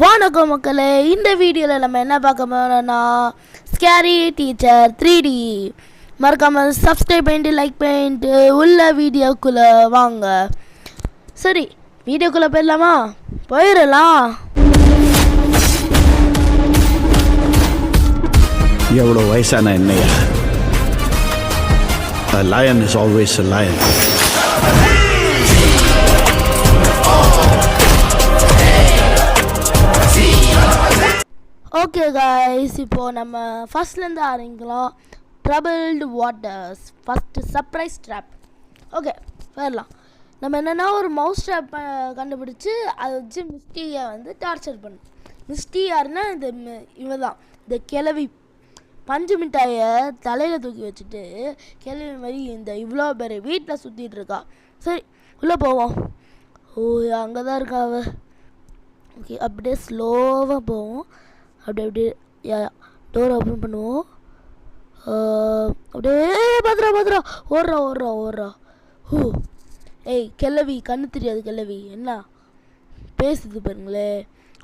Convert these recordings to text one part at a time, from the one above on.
வணக்கம் மக்களே, இந்த வீடியோவில் நம்ம என்ன பார்க்க போறோம்னா ஸ்கேரி டீச்சர் 3D. மறக்காமல் சப்ஸ்கிரைப் பண்ணிட்டு லைக் பண்ணிட்டு உள்ள வீடியோக்குள்ளே வாங்க. சரி, வீடியோக்குள்ளே போயிடலாமா? போயிடலாம். எவ்வளோ வயசான என்னையா? A lion is always a lion. Okay guys, இப்போது நம்ம ஃபஸ்ட்லேருந்து ஆரம்பிக்கலாம். Troubled waters first surprise drop. Okay, வரலாம். நம்ம என்னென்னா ஒரு மவுஸ் ட்ராப் கண்டுபிடிச்சி அதை வச்சு மிஸ்டியை வந்து டார்ச்சர் பண்ணும். மிஸ்டி யாருன்னா இவ தான், இந்த கிழவி. பஞ்சு மிட்டாயை தலையில் தூக்கி வச்சுட்டு கிழவி மாதிரி இந்த இவ்வளோ பேர் வீட்டில் சுற்றிட்டு இருக்கா. சரி, உள்ளே போவோம். ஓ, அங்கே தான் இருக்கா அவ. ஓகே, அப்படியே ஸ்லோவாக போவோம். அப்படியே டோர் ஓப்பன் பண்ணுவோம். அப்படியே பத்திரா ஓடுறா. ஹூ, ஏய் கிழவி, கண்ணு தெரியாது கிழவி, என்ன பேசுது பாருங்களே.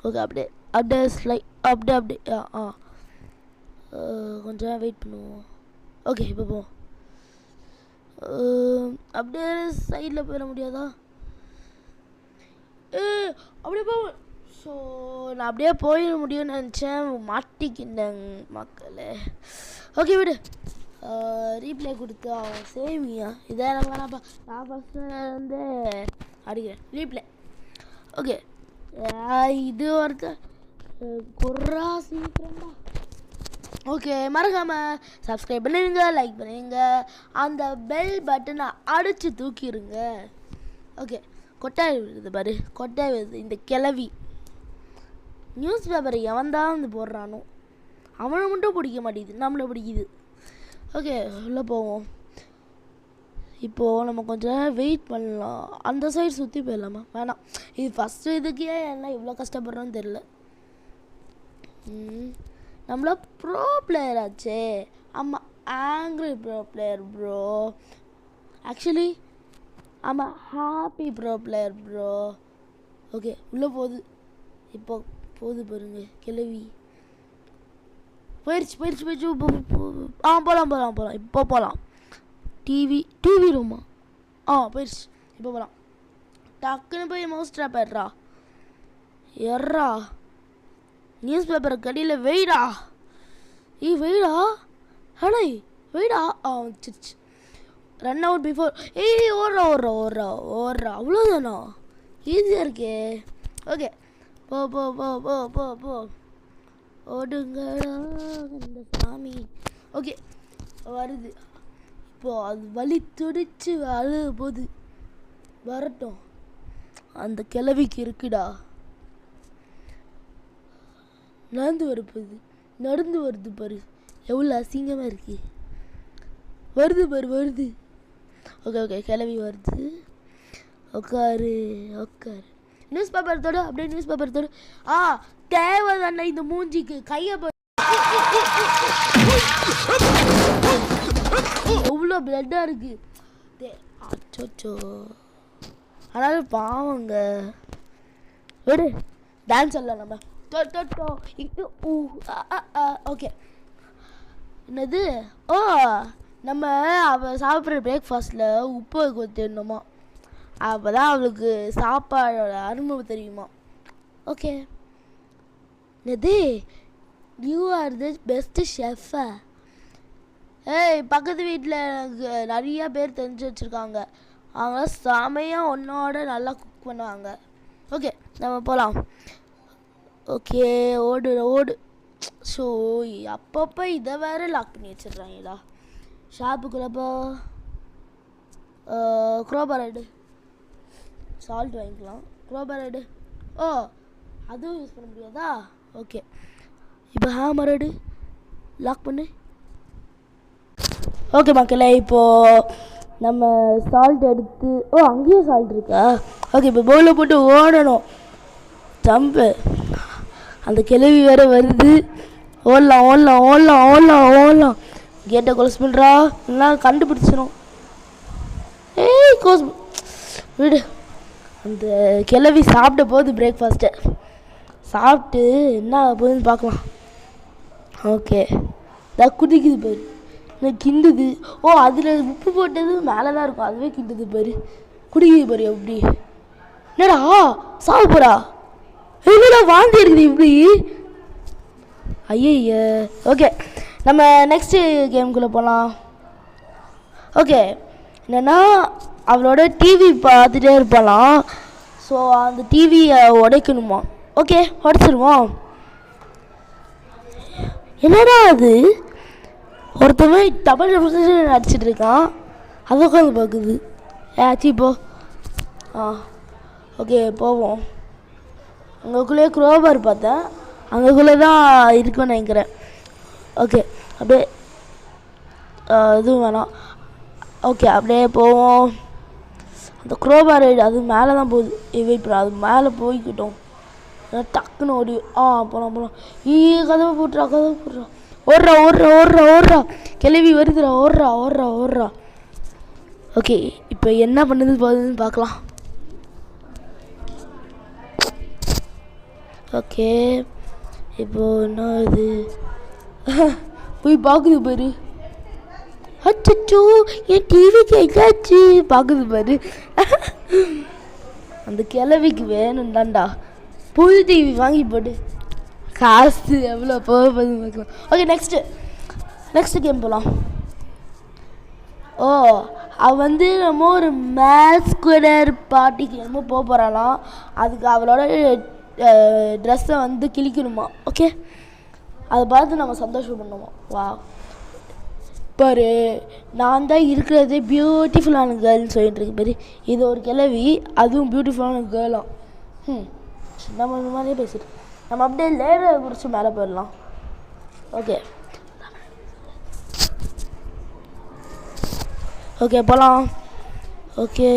ஓகே, அப்படியே ஸ்லை அப்படியே கொஞ்சம் வெயிட் பண்ணுவோம். ஓகே, இப்போ போவோம். அப்படியே சைடில் போயிட முடியாதா? அப்படியே போவோம். ஸோ நான் அப்படியே போயிட முடியும்னு நினச்சேன், மாட்டிக்கிட்டேன் மக்களே. ஓகே, விடு. ரீப்ளே கொடுத்து அவன் சேவியா இதை எனக்கு வேணாப்பா. நான் ஃபஸ்ட்டு வந்து அடிக்கிறேன் ரீப்ளே. ஓகே, இது ஒருத்தர் குர்ரா சீக்கிரம்டா. ஓகே, மறக்காமல் சப்ஸ்கிரைப் பண்ணுவீங்க, லைக் பண்ணுவீங்க, அந்த பெல் பட்டனை அடித்து தூக்கிடுங்க. ஓகே, கொட்டாய் விடுது பாரு, கொட்டாய் விடுது இந்த கிளவி. நியூஸ் பேப்பரை எவன் தான் வந்து போடுறானோ அவனை மட்டும் பிடிக்க மாட்டேங்குது, நம்மளை பிடிக்குது. ஓகே, உள்ளே போவோம். இப்போது நம்ம கொஞ்சம் வெயிட் பண்ணலாம். அந்த சைடு சுற்றி போயிடலாமா? வேணாம், இது ஃபஸ்ட்டு இதுக்கே என்ன இவ்வளோ கஷ்டப்படுறோன்னு தெரில. நம்மள ப்ரோ பிளேயர் ஆச்சே. ஆமாம், angry bro player bro. Actually ஆமாம், happy bro player bro. Okay, உள்ளே போகுது. இப்போ போகுது பாருங்க கிழவி. போயிடுச்சு. போகலாம். இப்போ போகலாம். டிவி ரூமா? போயிடுச்சு. இப்போ போகலாம். டக்குன்னு போய் மவுஸ் ட்ராப் எர்ரா நியூஸ் பேப்பரை கடியில் வெயிடா. வெயிடா ஹடை வெயிடா. வந்துச்சு. Run out before. ஓடுறா. அவ்வளோதானா? ஈஸியாக இருக்கே. ஓகே, போ ஓடுங்கடா இந்த சாமி. ஓகே, வருது. இப்போது அது வலி துடிச்சு அழுக போகுது. வரட்டும், அந்த கிழவிக்கு இருக்குடா. நடந்து வருது பாரு, எவ்வளோ அசிங்கமாக இருக்கு. வருது. ஓகே, கிழவி வருது. உட்காரு. நியூஸ் பேப்பர் தோடு, அப்படியே நியூஸ் பேப்பர் தோடு. தேவை தானே இந்த மூஞ்சிக்கு. கையை எவ்வளோ பிளட்டாக இருக்கு. அச்சோ, ஆனாலும் பாவங்க. விடு, டான்ஸ் ஆடலாம் நம்ம. ஓகே, என்னது? நம்ம அவள் சாப்பிட்ற பிரேக்ஃபாஸ்ட்டில் உப்பு கொத்திடணுமா? அப்போ தான் அவளுக்கு சாப்பாடோட அருமை தெரியுமா? ஓகே, என்னது? யூ ஆர் தி பெஸ்ட் ஷெஃபா? பக்கத்து வீட்டில் எனக்கு நிறையா பேர் தெரிஞ்சு வச்சுருக்காங்க. அவங்க செமையாக உன்னோட நல்லா குக் பண்ணுவாங்க. ஓகே, நம்ம போகலாம். ஓகே, ஓடு. ஸோ அப்பப்போ இதை வேறு லாக் பண்ணி வச்சிடுறாங்களா? ஷாப்புக்குள்ளே போ. க்ரோபார் எடு. சால்ட் வாங்கிக்கலாம். க்ரோபார் எடு. அதுவும் யூஸ் பண்ண முடியாதா? ஓகே, இப்போ ஹேமர் எடு. லாக் பண்ணு. ஓகே மக்களே, இப்போது நம்ம சால்ட் எடுத்து அங்கேயும் சால்ட் இருக்கா? ஓகே, இப்போ பவுலில் போட்டு ஓடணும். ஜம்பு. அந்த கிழவி வேறு வருது. ஓடலாம். கேட்டை க்ளோஸ் பண்ணுறா, எல்லாம் கண்டுபிடிச்சிடும். க்ளோஸ் விடு. அந்த கிழவி சாப்பிட போகுது பிரேக்ஃபாஸ்ட்டை. சாப்பிட்டு என்ன போகுதுன்னு பார்க்கலாம். ஓகே இதான் குடிக்குது பாரு, இன்னும் கிண்டுது. ஓ அதில் உப்பு போட்டது மேலே தான் இருக்கும், அதுவே கிண்டுது பாரு, குடிக்குது பாரு. எப்படி என்னடா சாப்பிட்றா? என்னடா வாந்தி இருக்குது இப்படி? ஐய. ஓகே நம்ம நெக்ஸ்ட்டு கேமுக்குள்ளே போகலாம். ஓகே என்னென்னா அவளோட டிவி பார்த்துட்டே இருப்பாளாம். ஸோ அந்த டிவியை உடைக்கணுமா? ஓகே உடச்சிருவோம். என்னடா அது, ஒருத்தவன் டபுள் அடிச்சிட்டு இருக்கான், அதை உட்காந்து பார்க்குது. ஆச்சு போ. ஓகே போவோம். அங்கேக்குள்ளே குரோபார் பார்த்தேன், அங்கேக்குள்ளே தான் இருக்குன்னு நினைக்கிறேன். ஓகே அப்படியே எதுவும் வேணாம். ஓகே அப்படியே போவோம். அந்த குரோபார் அது மேலே தான் போகுது. வெயிட் பண்ண, அது மேலே போய்கிட்டோம். டக்குன்னு ஓடி போகலாம். கதவை போட்டுறா. ஓடுறா. கிளவி வருதுடா. ஓடுறா. ஓகே இப்போ என்ன போகுதுன்னு பார்க்கலாம். ஓகே இப்போ என்ன இது போய் பார்க்குது பாரு. அச்சோ என் டிவிக்கு எங்காச்சு பார்க்குது பாரு. அந்த கிளவிக்கு வேணும்டாண்டா, புது டிவி வாங்கி போட்டு காசு எவ்வளோ போகுது பார்க்கலாம். ஓகே நெக்ஸ்ட்டு கேம் போகலாம். அவள் நம்ம ஒரு மேஸ்குலர் பார்ட்டிக்கு போகிறாளாம். அதுக்கு அவளோட ட்ரெஸ்ஸை கிழிக்கணுமா. ஓகே அதை பார்த்து நம்ம சந்தோஷம் பண்ணுவோம். வா பாரு, நான் தான் இருக்கிறதே பியூட்டிஃபுல்லான கேர்ள்னு சொல்லிட்டு இருக்கு பாரு. இது ஒரு கிளவி, அதுவும் பியூட்டிஃபுல்லான கேர்லாம். நம்ம இந்த மாதிரியே பேசிட்டு நம்ம அப்படியே லேடரை குறித்து மேலே போயிடலாம். ஓகே போகலாம். ஓகே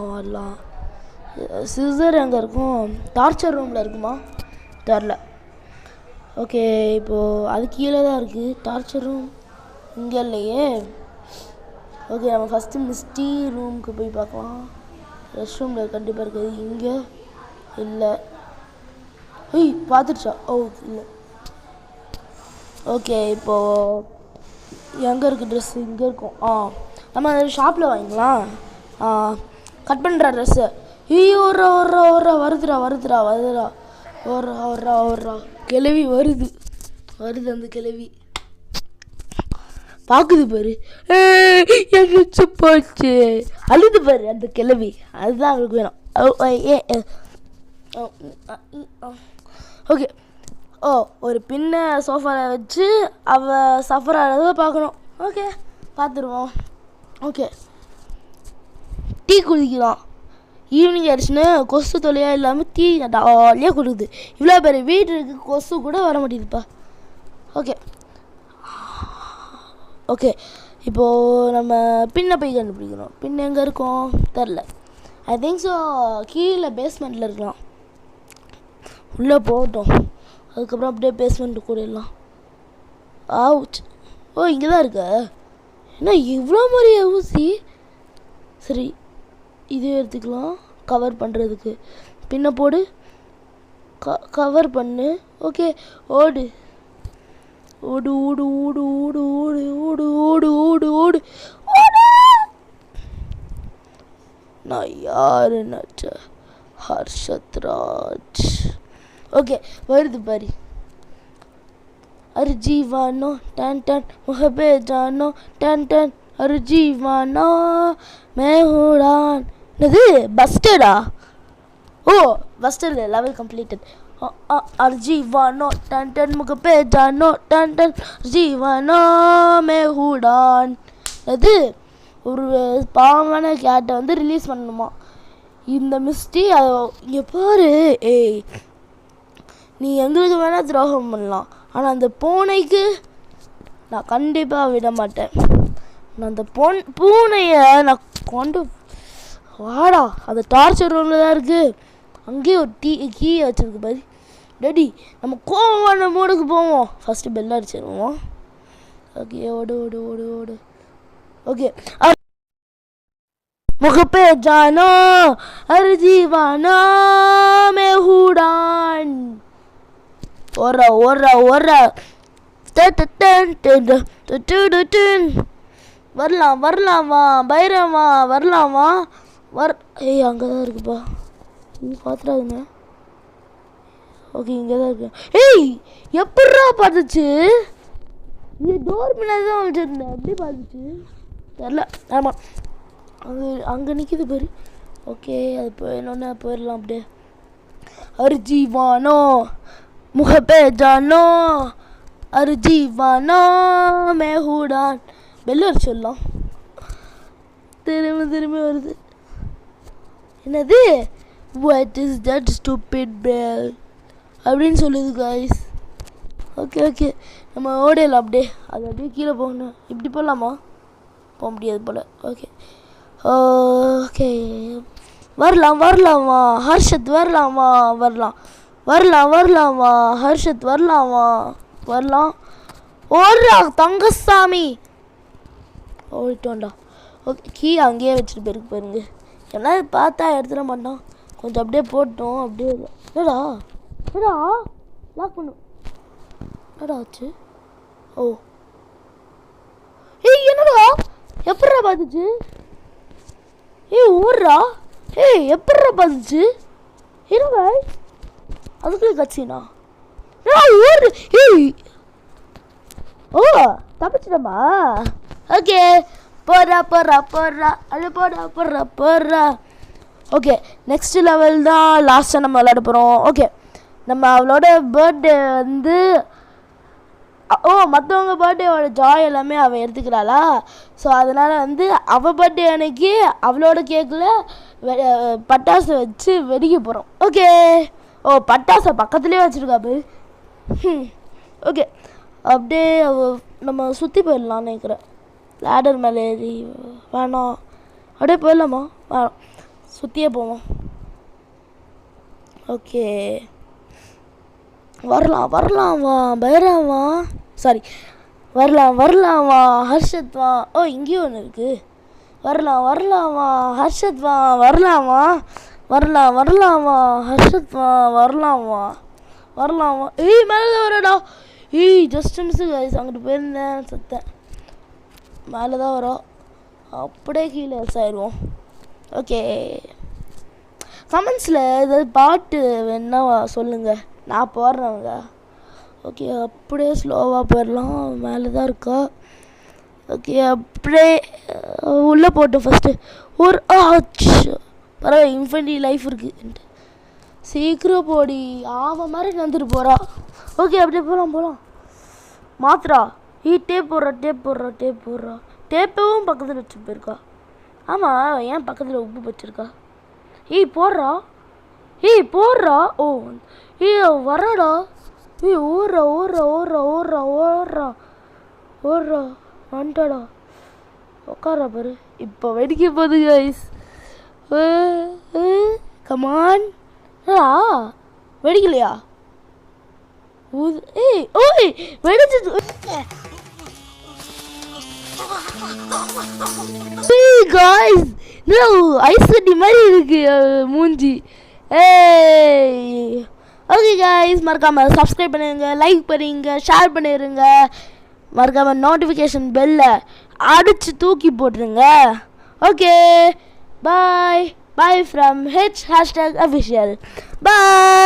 வரலாம். சிசர் எங்கே இருக்கும்? டார்ச்சர் ரூமில் இருக்குமா? தெரில. ஓகே இப்போது அது கீழே தான் இருக்குது. டார்ச்சர் ரூம் இங்கே இல்லையே. ஓகே நம்ம ஃபஸ்ட்டு மிஸ்டி ரூமுக்கு போய் பார்க்கலாம். ரெஸ்ட் ரூமில் கண்டிப்பாக இருக்குது. இங்கே இல்லை. பார்த்துடுச்சா? இல்லை. ஓகே இப்போது எங்கே இருக்குது ட்ரெஸ்ஸு? இங்கே இருக்கும். நம்ம ஷாப்பில் வாங்கிக்கலாம். கட் பண்ணுற ட்ரெஸ்ஸு. ஓடுறா வருதுடா. கிளவி வருது அந்த கிளவி பார்க்குது பாரு. எங்கிச்சு போச்சு, அழுது பாரு அந்த கிளவி. அதுதான் அவளுக்கு வேணும். ஓகே ஒரு பின்ன சோஃபாவில் வச்சு அவள் சஃபர் ஆகிறத பார்க்கணும். ஓகே பார்த்துருவோம். ஓகே டீ குடிக்கலாம். ஈவினிங் ஆயிடுச்சுன்னு கொசு தொல்லையாக இல்லாமல் டீ ஜாலியாக கொடுக்குது. இவ்வளோ பேர் வீட்டு இருக்கு, கொசு கூட வர மாட்டேங்குதுப்பா. ஓகே இப்போது நம்ம பின்னை போய் கண்டுபிடிக்கணும். பின் எங்கே இருக்கும் தெரில. ஐ திங்க் ஸோ கீழே பேஸ்மெண்ட்டில் இருக்கலாம். உள்ளே போகட்டும், அதுக்கப்புறம் அப்படியே பேஸ்மெண்ட்டு கூடலாம். இங்கே தான் இருக்க. என்ன இவ்வளோ மாதிரி ஊசி? சரி இதே எடுத்துக்கலாம் கவர் பண்ணுறதுக்கு. பின்ன போடு, கவர் பண்ணு. ஓகே ஓடு. நான் யாரு நச்ச ஹர்ஷத்ராஜ். ஓகே வருது பாரு. அர்ஜீவானோ டன் டன் முஹபே ஜானோ டன் டன் அர்ஜீவானோ மேஹுடான். என்னது பஸ்டடா? Buster level completed. அர்ஜீவானோ டன் டன் முகப்பே ஜானோ டன் டன் அர்ஜீவானோ மேஹுடான். அது ஒரு பாவமான கேட்டை ரிலீஸ் பண்ணணுமா இந்த மிஸ்டி. அதை இங்கே பாரு. நீ எங்களுக்கு வேணால் துரோகம் பண்ணலாம், ஆனால் அந்த பூனைக்கு நான் கண்டிப்பாக விட மாட்டேன். நான் அந்த பூனையை நான் கொண்டு வாடா. அந்த டார்ச்சர் ரூமில் தான் இருக்குது. அங்கேயே ஒரு கீ வச்சுருக்கு பாரு. டேடி நம்ம கோவமான மூடுக்கு போவோம். ஃபஸ்ட்டு பெல் அடிச்சிடுவோம். ஓகே ஓடு. ஓகே முகப்பே ஜானோ அர்ஜீவானோ ஓடுறா வரலாம் வா பைரவா வரலாமா ஏய் அங்கே தான் இருக்குப்பா நீ பார்த்துடாதுங்க ஓகே இங்கே தான் இருக்கு ஏய் எப்பட்றா பார்த்துச்சு இது டோர் முன்னாடி தான் வச்சுருந்தேன் எப்படி பார்த்துச்சு தெரில ஆமாம் அங்கே நிற்கிது பாரு ஓகே அது போயிடணுன்னு போயிடலாம் அப்படியே அர்ஜீவானோ முகப்பே ஜானோ அர்ஜீவானோ மேஹூடான் பெல்லூர் சொல்லலாம் திரும்பி வருது என்னது what is that stupid bell அப்படின்னு சொல்லுது காய்ஸ் ஓகே நம்ம ஓடையில் அப்படியே அது அப்படியே கீழே போகணும் இப்படி போகலாமா போக முடியாது போல் ஓகே வரலாமா ஹர்ஷத் வரலாமா ஹர்ஷத் வரலாம் ஓடுறா தங்கசாமி ஓடிட்டோண்டா ஓகே கீ அங்கேயே வச்சுட்டு போயிருக்கு பாருங்க ஏன்னா பார்த்தா எடுத்துட மாட்டோம் கொஞ்சம் அப்படியே போட்டோம் அப்படியே என்னடா லாக் பண்ணும் என்னடா ஆச்சு ஓ ஏய் என்னடா எப்பட்றா பார்த்துச்சு ஏய் ஓடுறா ஏய் எப்பட்றா பார்த்துச்சு இருங்க அதுக்குள்ளே கட்சினா ஓடு ஏய் ஓ தப்பிச்சிட்டமா ஓகே போடுறா அது போடுறா ஓகே நெக்ஸ்ட் லெவல் தான் லாஸ்ட்டாக நம்ம விளையாட போகிறோம் ஓகே நம்ம அவளோட பர்த்டே வந்து மற்றவங்க பர்த்டேவோட ஜாய் எல்லாமே அவள் எடுத்துக்கிறாளா ஸோ அதனால் வந்து அவள் பர்த்டே அன்னைக்கு அவளோட கேக்கில் பட்டாசு வச்சு வெடிக்க போகிறோம் ஓகே பட்டாசை பக்கத்துலேயே வச்சுருக்கா போய் ஓகே அப்படியே நம்ம சுற்றி போயிடலான்னு நினைக்கிறேன் லேடர் மேலே ஏறி வேணாம் அப்படியே போயிடலாமா வேணாம் சுற்றியே போவோம் ஓகே வரலாம் வா பைரவா சாரி வரலாம் வா ஹர்ஷத் வா இங்கேயும் ஒன்று இருக்குது வரலாம் வா ஹர்ஷத் வா வரலாம் வா ஹர்ஷத் வா வரலாம் வா ஏய் மேலே வரடா ஏய் ஜஸ்ட் மிஸ்ஸு கைஸ் அங்கிட்டு போயிருந்தேன் சத்தேன் மேலே தான் வரோம் அப்படியே கீழே ஆயிடுவோம் ஓகே கமெண்ட்ஸில் ஏதாவது பாட்டு வேணா சொல்லுங்கள் நான் போடுறேங்க ஓகே அப்படியே ஸ்லோவாக போயிடலாம் மேலே தான் இருக்கா ஓகே அப்படியே உள்ளே போட்டோம் ஃபஸ்ட்டு ஒரு பரவாயில்ல இன்ஃபினிட்டி லைஃப் இருக்குது சீக்கிரம் போடி ஆமாம் மாதிரி நடந்துட்டு போகிறா ஓகே அப்படியே போகலாம் மாத்திரா டேப் போடுறா டேப்பவும் பக்கத்தில் வச்சு போயிருக்கா ஆமாம் ஏன் பக்கத்தில் உப்பு வச்சுருக்கா போடுறா வரடா ஓடுறா வந்துட்டடா உட்காரா பாரு இப்போ வெடிக்க போகுது கைஸ் கமான் வெடிக்கலையா வெடிச்சது காய்ஸ் ஐஸ் கட்டி மாதிரி இருக்கு மூஞ்சி ஓகே காய்ஸ் மறக்காமல் சப்ஸ்கிரைப் பண்ணிடுங்க லைக் பண்ணிடுங்க ஷேர் பண்ணிடுங்க மறக்காமல் நோட்டிஃபிகேஷன் பெல்லை அடித்து தூக்கி போட்டுருங்க okay bye from #official bye.